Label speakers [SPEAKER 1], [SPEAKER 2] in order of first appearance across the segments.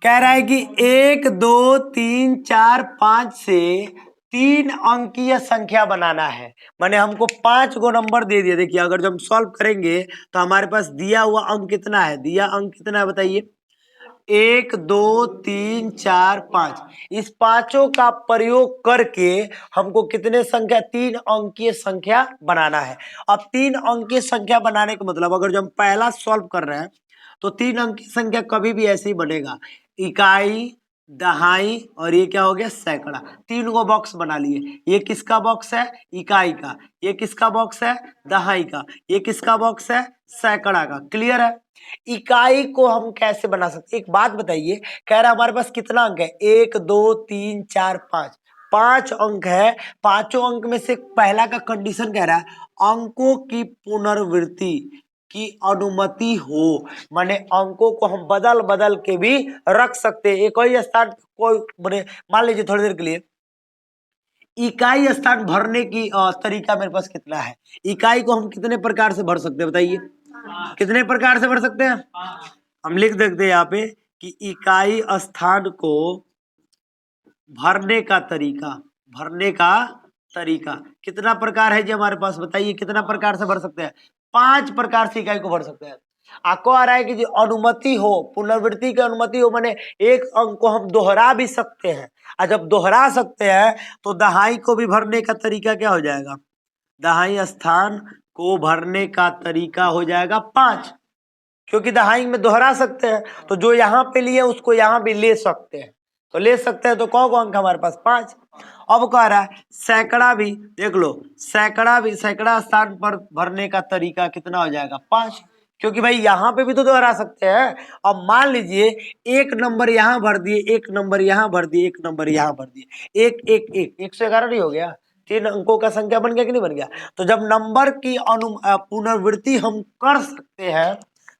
[SPEAKER 1] कह रहा है कि 1 2 3 4 5 से 3 अंकीय संख्या बनाना है। माने हमको 5 गो नंबर दे दिया। देखिए अगर जब हम सॉल्व करेंगे तो हमारे पास दिया हुआ अंक कितना है, दिया अंक कितना है बताइए, 1 2 3 4 5। इस पांचों का प्रयोग करके हमको कितने संख्या, 3 अंकीय संख्या बनाना है। अब 3 अंकीय संख्या बनाने का मतलब अगर जो हम पहला सॉल्व कर रहे हैं तो 3 अंकीय संख्या कभी भी ऐसे ही बनेगा, इकाई, दहाई और ये क्या हो गया, सैकड़ा। 3 गो बॉक्स बना लिए। ये किसका बॉक्स है, इकाई का। ये किसका बॉक्स है, दहाई का। ये किसका बॉक्स है, सैकड़ा का। क्लियर है। इकाई को हम कैसे बना सकते, एक बात बताइए। कह रहा है हमारे पास कितना अंक है, 1 2 3 4 5, 5 अंक है। पांचों अंक में से पहला का कंडीशन कह रहा है अंकों की पुनर्वृत्ति की अनुमति हो। माने अंकों को हम बदल बदल के भी रख सकते हैं। एक ही स्थान कोई माने मान लीजिए थोड़ी देर के लिए इकाई स्थान भरने की तरीका मेरे पास कितना है। इकाई को हम कितने प्रकार से भर सकते हैं बताइए, कितने प्रकार से भर सकते हैं। हम लिख देते हैं यहाँ पे कि इकाई स्थान को भरने का तरीका, भरने का तरीका कितना प्रकार है जी हमारे पास, बताइए कितना प्रकार से भर सकते हैं। 5 प्रकार से इकाई को भर सकते हैं। आपको आ रहा है कि जो अनुमति हो, पुनर्वृत्ति की अनुमति हो, माने एक अंक को हम दोहरा भी सकते हैं। और जब दोहरा सकते हैं तो दहाई को भी भरने का तरीका क्या हो जाएगा, दहाई स्थान को भरने का तरीका हो जाएगा 5, क्योंकि दहाई में दोहरा सकते हैं। तो जो यहाँ पे लिए उसको यहाँ भी ले सकते हैं, तो ले सकते हैं। तो कौन अंक हमारे पास 5। अब कह रहा है सैकड़ा भी, देख लो सैकड़ा भी, सैकड़ा स्थान पर भरने का तरीका कितना हो जाएगा 5, क्योंकि भाई यहाँ पे भी तो दोहरा सकते हैं। अब मान लीजिए एक नंबर यहाँ भर दिए, एक नंबर यहाँ भर दिए, एक नंबर यहाँ भर दिए, एक एक एक 111 नहीं हो गया, 3 अंकों का संख्या बन गया कि नहीं बन गया। तो जब नंबर की पुनर्वृत्ति हम कर सकते हैं,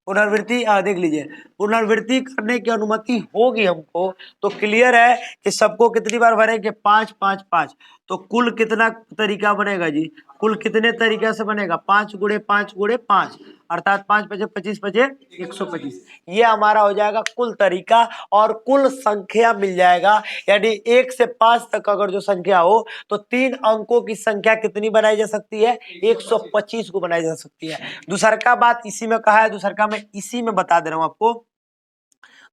[SPEAKER 1] पुनर्वृत्ति देख लीजिए, पुनर्वृत्ति करने की अनुमति होगी हमको, तो क्लियर है कि सबको कितनी बार भरेंगे, 5 5 5। तो कुल कितना तरीका बनेगा जी, कुल कितने तरीके से बनेगा, 5 गुणे 5 गुणे 5, अर्थात 5 पचे 25 पचे 125। ये हमारा हो जाएगा कुल तरीका और कुल संख्या मिल जाएगा। यानी 1 से 5 तक अगर जो संख्या हो तो 3 अंकों की संख्या कितनी बनाई जा सकती है, 125 को बनाई जा सकती है। दूसरा का बात इसी में कहा है, दूसरा का मैं इसी में बता दे रहा हूं आपको।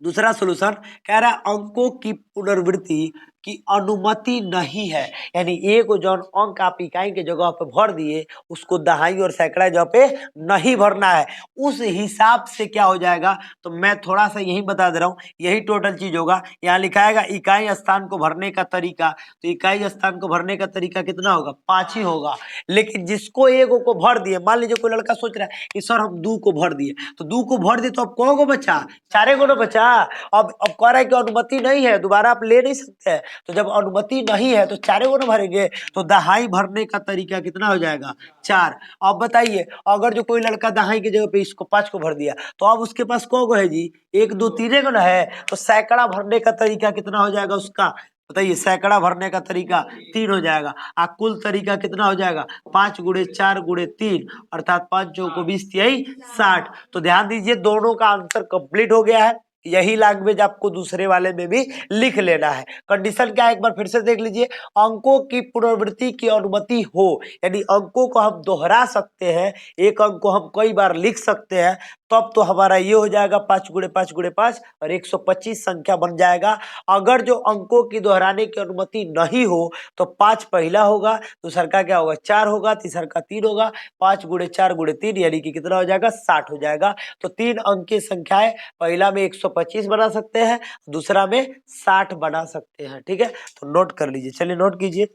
[SPEAKER 1] दूसरा सॉल्यूशन कह रहा है अंकों की पुनर्वृत्ति की अनुमति नहीं है। यानी एक जो अंक आप इकाई के जगह पे भर दिए उसको दहाई और सैकड़ा जगह पे नहीं भरना है। उस हिसाब से क्या हो जाएगा, तो मैं थोड़ा सा यही बता दे रहा हूँ, यही टोटल चीज होगा। यहाँ लिखा है इकाई स्थान को भरने का तरीका, तो इकाई स्थान को भरने का तरीका कितना होगा, 5 ही होगा। लेकिन जिसको एक को भर दिए, मान लीजिए कोई लड़का सोच रहा है कि सर हम 2 को भर दिए, तो 2 को भर दिए तो अब कौन को बचा, 4 को ना बचा। अब कह रहा है कि अनुमति नहीं है, दोबारा आप ले नहीं सकते हैं। तो जब अनुमति नहीं है तो 4 को ना भरेंगे, तो दहाई भरने का तरीका कितना हो जाएगा, 4। अब बताइए अगर जो कोई लड़का दहाई की जगह पे इसको 5 को भर दिया तो अब उसके पास कौन को है जी, 1 2 3 को ना है। तो सैकड़ा भरने का तरीका कितना हो जाएगा उसका, बताइए सैकड़ा भरने का तरीका 3 हो जाएगा। कुल तरीका कितना हो जाएगा, 5 गुणे 4 गुणे 3, अर्थात 5 चौको 20 तिहाई 60। तो ध्यान दीजिए दोनों का आंसर कंप्लीट हो गया है। यही लैंग्वेज आपको दूसरे वाले में भी लिख लेना है। कंडीशन क्या है एक बार फिर से देख लीजिए, अंकों की पुनर्वृत्ति की अनुमति हो, यानी अंकों को हम दोहरा सकते हैं, एक अंक को हम कई बार लिख सकते हैं, तब तो हमारा ये हो जाएगा 5 गुणे 5 गुणे 5 और 125 संख्या बन जाएगा। अगर जो अंकों की दोहराने की अनुमति नहीं हो तो 5 पहला होगा, दूसरा का क्या होगा 4 होगा, तीसरा का 3 होगा, 5 गुणे 4 गुणे 3 यानी कि कितना हो जाएगा 60 हो जाएगा। तो 3 अंक की संख्याएं पहला में 125 बना सकते हैं, दूसरा में 60 बना सकते हैं। ठीक है, तो नोट कर लीजिए, चलिए नोट कीजिए,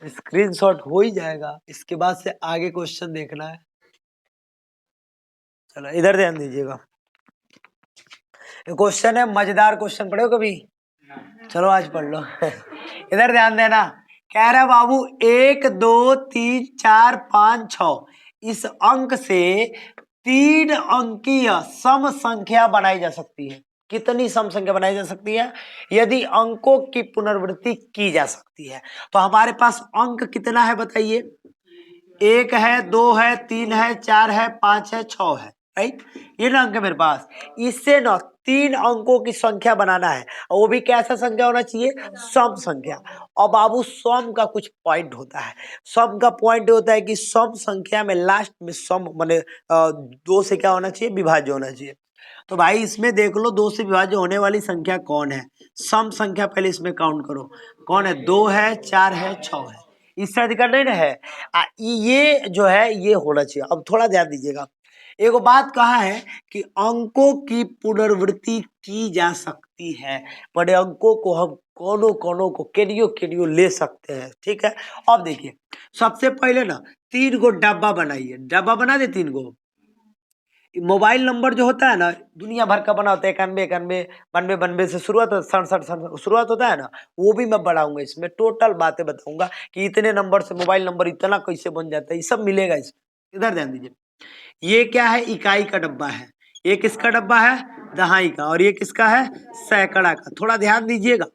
[SPEAKER 1] स्क्रीनशॉट हो ही जाएगा, इसके बाद से आगे क्वेश्चन देखना है। चलो इधर ध्यान दीजिएगा, क्वेश्चन है मजेदार क्वेश्चन, पढ़े हो कभी, चलो आज पढ़ लो इधर ध्यान देना। कह रहा बाबू 1 2 3 4 5 6 इस अंक से 3 अंकीय सम संख्या बनाई जा सकती है। कितनी सम संख्या बनाई जा सकती है, यदि अंकों की पुनर्वृत्ति की जा सकती है। तो हमारे पास अंक कितना है बताइए, 1 है, 2 है, 3 है, 4 है, 5 है, 6 है, राइट। ये ना अंक है मेरे पास, इससे ना 3 अंकों की संख्या बनाना है, और वो भी कैसा संख्या होना चाहिए, सम संख्या। और बाबू सम का कुछ पॉइंट होता है, सम का पॉइंट होता है कि सम संख्या में लास्ट में सम माने 2 से क्या होना चाहिए, विभाज्य होना चाहिए। तो भाई इसमें देख लो 2 से विभाज्य होने वाली संख्या कौन है, सम संख्या पहले इसमें काउंट करो, कौन है, 2 है, 4 है, 6 है, इससे अधिक नहीं ना है। ये जो है ये होना चाहिए। अब थोड़ा ध्यान दीजिएगा, एगो बात कहा है कि अंकों की पुनरावृत्ति की जा सकती है, बड़े अंकों को हम कोनों कोनों को केनियो ले सकते हैं, ठीक है। अब देखिए सबसे पहले ना 3 गो डब्बा बनाइए, डब्बा बना दे 3 गो। मोबाइल नंबर जो होता है ना दुनिया भर का बना होता है, 91 91 92 92 से शुरुआत, 67 67 शुरुआत होता है ना, वो भी मैं बढ़ाऊंगा, इसमें टोटल बातें बताऊंगा कि इतने नंबर से मोबाइल नंबर इतना कैसे बन जाता है, ये सब मिलेगा इसमें। इधर ध्यान दीजिए, ये क्या है, इकाई का डब्बा है, ये किसका डब्बा है, दहाई का, और ये किसका है, सैकड़ा का। थोड़ा ध्यान दीजिएगा,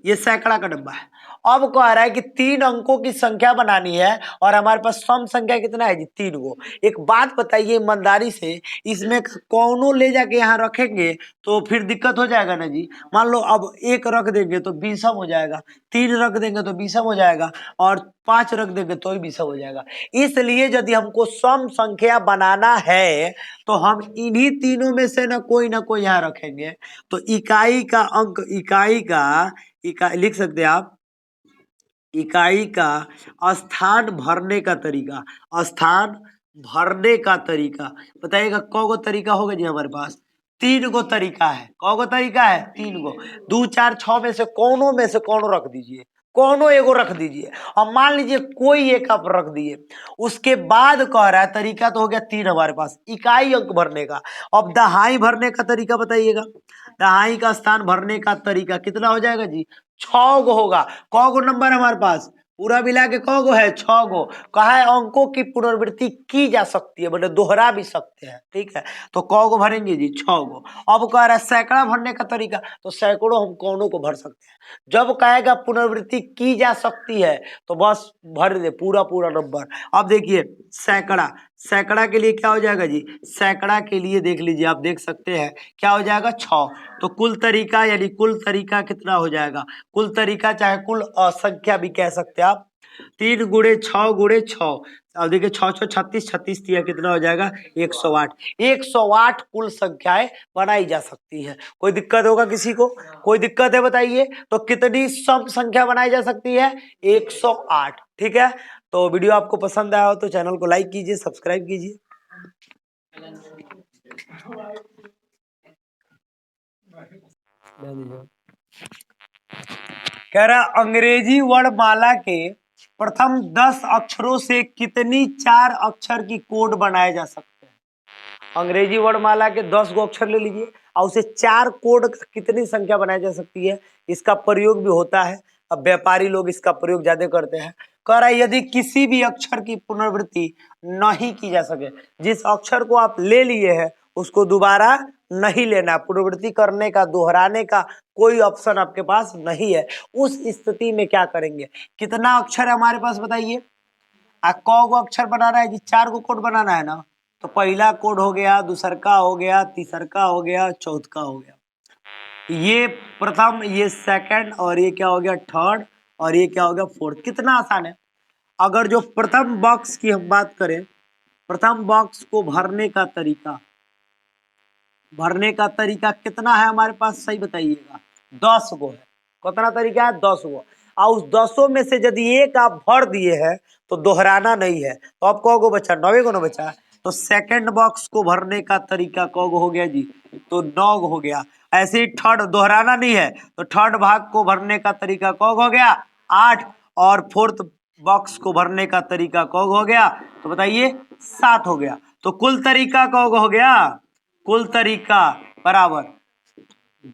[SPEAKER 1] ये सैकड़ा का डब्बा है। अब कह रहा है कि 3 अंकों की संख्या बनानी है, और हमारे पास सम संख्या कितना है जी, 3 गो। एक बात बताइए ईमानदारी से, इसमें कौनों ले जाके यहाँ रखेंगे तो फिर दिक्कत हो जाएगा ना जी। मान लो अब 1 रख देंगे तो 20 हो जाएगा, 3 रख देंगे तो 20 हो जाएगा, और 5 रख देंगे तो 20 हो जाएगा। इसलिए यदि हमको सम संख्या बनाना है तो हम इन्हीं तीनों में से ना कोई यहाँ रखेंगे। तो इकाई का अंक, इकाई लिख सकते हैं आप, इकाई का स्थान भरने का तरीका, स्थान भरने का तरीका बताइएगा। कौ गो तरीका होगा जी हमारे पास, 3 गो तरीका है। कौ गो तरीका है, 3 गो। 2 4 6 में से कौनों रख दीजिए, कौनों एगो रख दीजिए। और मान लीजिए कोई एक आप रख दिए, उसके बाद कह रहा है तरीका तो हो गया 3 हमारे पास, इकाई अंक भरने का। अब दहाई भरने का तरीका बताइएगा, दहाई का स्थान भरने का तरीका कितना हो जाएगा जी, 6 गो होगा। कौ गो नंबर है हमारे पास, पूरा मिला के कौ गो है, 6 गो। कहा है अंकों की पुनरावृत्ति की जा सकती है, मतलब दोहरा भी सकते हैं, ठीक है। तो कौ गो भरेंगे जी, 6 गो। अब कह रहा है सैकड़ा भरने का तरीका, तो सैकड़ों हम कौनों को भर सकते हैं। जब कहेगा पुनरावृत्ति की जा सकती है तो बस भर दे पूरा पूरा नंबर। अब देखिए सैकड़ा, सैकड़ा के लिए क्या हो जाएगा जी, सैकड़ा के लिए देख लीजिए, आप देख सकते हैं क्या हो जाएगा, 6। तो कुल तरीका यानी कुल तरीका कितना हो जाएगा, कुल तरीका चाहे कुल संख्या भी कह सकते हैं आप, 3 गुणे 6 गुणे 6। अब देखिए 6 6 36, 36 दिया कितना हो जाएगा, 108। 108 कुल संख्याएं बनाई जा सकती है। कोई दिक्कत होगा किसी को, कोई दिक्कत है बताइए। तो कितनी सम संख्या बनाई जा सकती है, 108, ठीक है। तो वीडियो आपको पसंद आया हो तो चैनल को लाइक कीजिए, सब्सक्राइब कीजिए। कह रहा अंग्रेजी वर्णमाला के प्रथम 10 अक्षरों से कितनी 4 अक्षर की कोड बनाए जा सकते हैं। अंग्रेजी वर्णमाला के 10 गो अक्षर ले लीजिए और उसे 4 कोड का कितनी संख्या बनाई जा सकती है, इसका प्रयोग भी होता है। अब व्यापारी लोग इसका प्रयोग ज्यादा करते हैं। कह रहा है यदि किसी भी अक्षर की पुनरावृत्ति नहीं की जा सके, जिस अक्षर को आप ले लिए हैं उसको दोबारा नहीं लेना, पुनरावृत्ति करने का, दोहराने का कोई ऑप्शन आपके पास नहीं है, उस स्थिति में क्या करेंगे। कितना अक्षर है हमारे पास बताइए, कौ गो अक्षर बनाना है जी, 4 गो कोड बनाना है ना। तो पहला कोड हो गया, दूसरका हो गया, तीसरका हो गया, चौथका हो गया, ये प्रथम, ये सेकंड, और ये क्या हो गया थर्ड, और ये क्या हो गया फोर्थ। कितना आसान है। अगर जो प्रथम बॉक्स की हम बात करें, प्रथम बॉक्स को भरने का तरीका, भरने का तरीका कितना है हमारे पास, सही बताइएगा, 10 गो है। कितना तरीका है, 10 गो। और उस 10 में से यदि एक आप भर दिए हैं तो दोहराना नहीं है, तो अब कौ गो बचा, 9 गो ना बचा। तो सेकंड बॉक्स को भरने का तरीका कौ गो हो गया जी, तो 9 गो हो गया। ऐसे ही थर्ड, दोहराना नहीं है, तो थर्ड भाग को भरने का तरीका कौ गो हो गया, 8। और फोर्थ बॉक्स को भरने का तरीका कौ गो हो गया, तो बताइए 7 हो गया। तो कुल तरीका कौ गो हो गया, कुल तरीका बराबर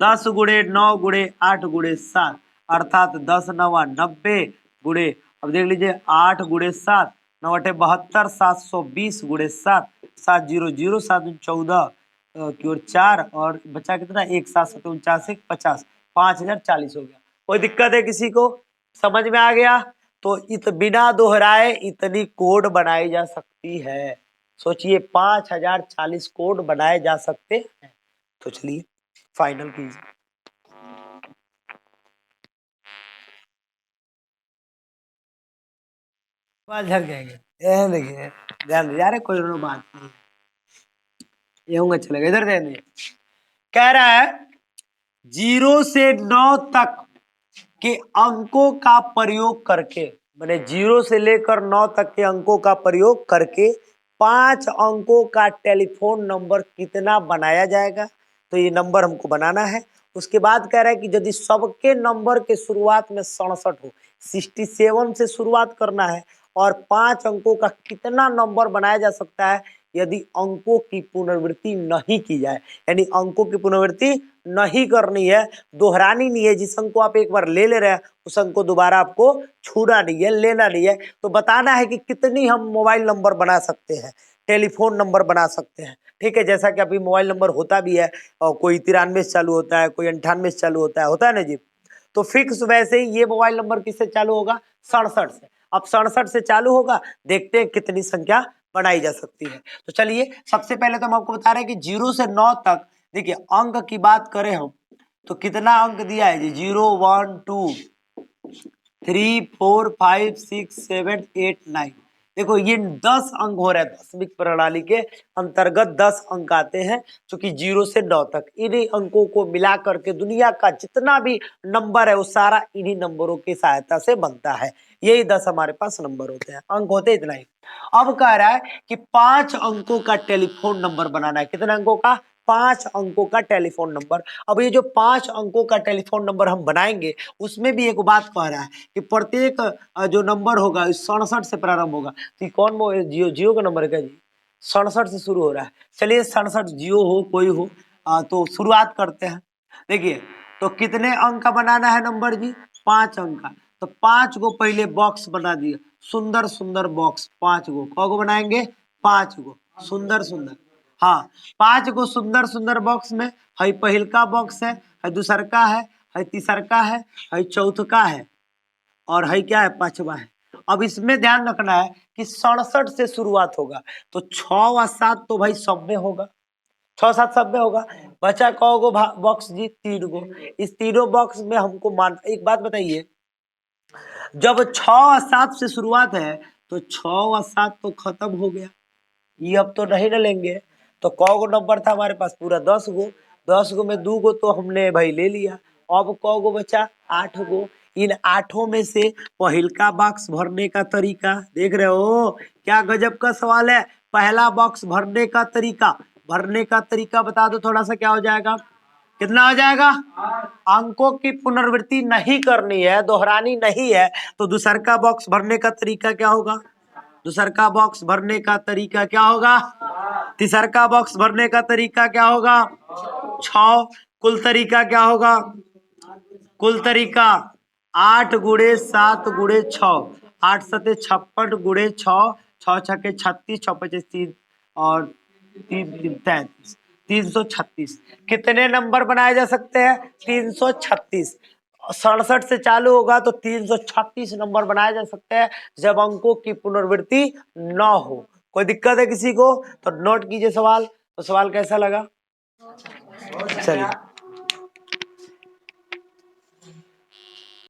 [SPEAKER 1] 10 गुणे 9 गुणे 8 गुणे 7, अर्थात 10 9 90 गुणे, अब देख लीजिए 8 गुणे 7, 9 8 72, 720 गुणे 7, 7 0 0, 7 14 की ओर 4, और बचा कितना, 1 7 7 49 50, 5040 हो गया। कोई दिक्कत है किसी को, समझ में आ गया। तो बिना दोहराए इतनी कोड बनाई जा सकती है। सोचिए 5040 कोड बनाए जा सकते हैं। तो चलिए फाइनल कीजिए। बात झड़ जाएंगे। देखिए ध्यान दीजिए, अरे कोई बात नहीं, ये होंगे चलेगा। इधर ध्यान दीजिए, कह रहा है 0 से 9 तक के अंकों का प्रयोग करके, मैंने 0 से लेकर 9 तक के अंकों का प्रयोग करके 5 अंकों का टेलीफोन नंबर कितना बनाया जाएगा। तो ये नंबर हमको बनाना है। उसके बाद कह रहा है कि यदि सबके नंबर के शुरुआत में 67 हो, 67 से शुरुआत करना है, और 5 अंकों का कितना नंबर बनाया जा सकता है यदि अंकों की पुनरावृत्ति नहीं की जाए। यानी अंकों की पुनरावृत्ति नहीं करनी है, दोहरानी नहीं है। जिस अंक को आप एक बार ले रहे हैं उस अंक को दोबारा आपको छूना नहीं है, लेना नहीं है। तो बताना है कि कितनी हम मोबाइल नंबर बना सकते हैं, टेलीफोन नंबर बना सकते हैं। ठीक है, जैसा कि अभी मोबाइल नंबर होता भी है, और कोई 93 से चालू होता है, कोई 98 से चालू होता है ना जी। तो फिक्स वैसे ही ये मोबाइल नंबर किससे चालू होगा, 67 से। अब 67 से चालू होगा, देखते हैं कितनी संख्या बनाई जा सकती है। तो चलिए सबसे पहले तो हम आपको बता रहे हैं कि 0 से 9 तक, देखिए अंक की बात करें हम तो कितना अंक दिया है जी, 0 1 2 3 4 5 6 7 8 9। देखो ये 10 अंक हो रहा है, दसवीं प्रणाली के अंतर्गत 10 अंक आते हैं, क्योंकि 0 से 9 तक। इन्हीं अंकों को मिला करके दुनिया का जितना भी नंबर है वो सारा इन्हीं नंबरों की सहायता से बनता है। यही 10 हमारे पास नंबर होते हैं, अंक होते इतना ही। अब कह रहा है कि 5 अंकों का टेलीफोन नंबर बनाना है। कितने अंकों का, 5 अंकों का टेलीफोन नंबर। अब ये जो 5 अंकों का टेलीफोन नंबर हम बनाएंगे, उसमें भी एक बात कह रहा है कि प्रत्येक जो नंबर होगा 67 से प्रारंभ होगा। तो कौन जियो, जियो का नंबर है क्या जी, 67 से शुरू हो रहा है। चलिए 67 जियो हो कोई हो, तो शुरुआत करते हैं। देखिए तो कितने अंक का बनाना है नंबर जी, 5 अंक का। तो 5 को पहले बॉक्स बना दिया, सुंदर सुंदर बॉक्स 5 गो। कौ बनाएंगे, 5 गो सुंदर सुंदर। हाँ 5 गो सुंदर सुंदर बॉक्स में है पहिलका बॉक्स है दूसरका है तीसरका है चौथका है, और है क्या है, पांचवा है। अब इसमें ध्यान रखना है कि 67 से शुरुआत होगा, तो 6 और 7 तो भाई सब में होगा, 6 7 सब में होगा। बचा कौ गो बॉक्स जी, 3 गो। इस तीनों बॉक्स में हमको मान, एक बात बताइए, जब 6 और 7 से शुरुआत है तो 6 और 7 तो खत्म हो गया, ये अब तो नहीं न लेंगे। तो कौ गो नंबर था हमारे पास, पूरा 10 गो। 10 गो में 2 गो तो हमने भाई ले लिया। अब कौ गो बचा, 8 गो। इन 8 में से पहिलका बॉक्स भरने का तरीका देख रहे हो, क्या गजब का सवाल है। पहला बॉक्स भरने का तरीका, भरने का तरीका बता दो थोड़ा सा, क्या हो जाएगा, कितना हो जाएगा, अंकों की पुनरावृत्ति नहीं करनी है, दोहरानी नहीं है। तो दूसरका बॉक्स भरने का तरीका क्या होगा, दूसरका बॉक्स भरने का तरीका क्या होगा, तीसरका बॉक्स भरने का तरीका क्या होगा, 6। कुल तरीका क्या होगा, कुल तरीका 8 गुणे 7 गुणे 6, 8 सते 56 गुणे 6, 6 छके 36, 6 पचे 3 और 3 3 33, 336। कितने नंबर बनाए जा सकते हैं, 336। 67 से चालू होगा तो 336 नंबर बनाए जा सकते हैं जब अंकों की पुनरावृत्ति न हो। कोई दिक्कत है किसी को तो नोट कीजिए सवाल। तो सवाल कैसा लगा, चलिए।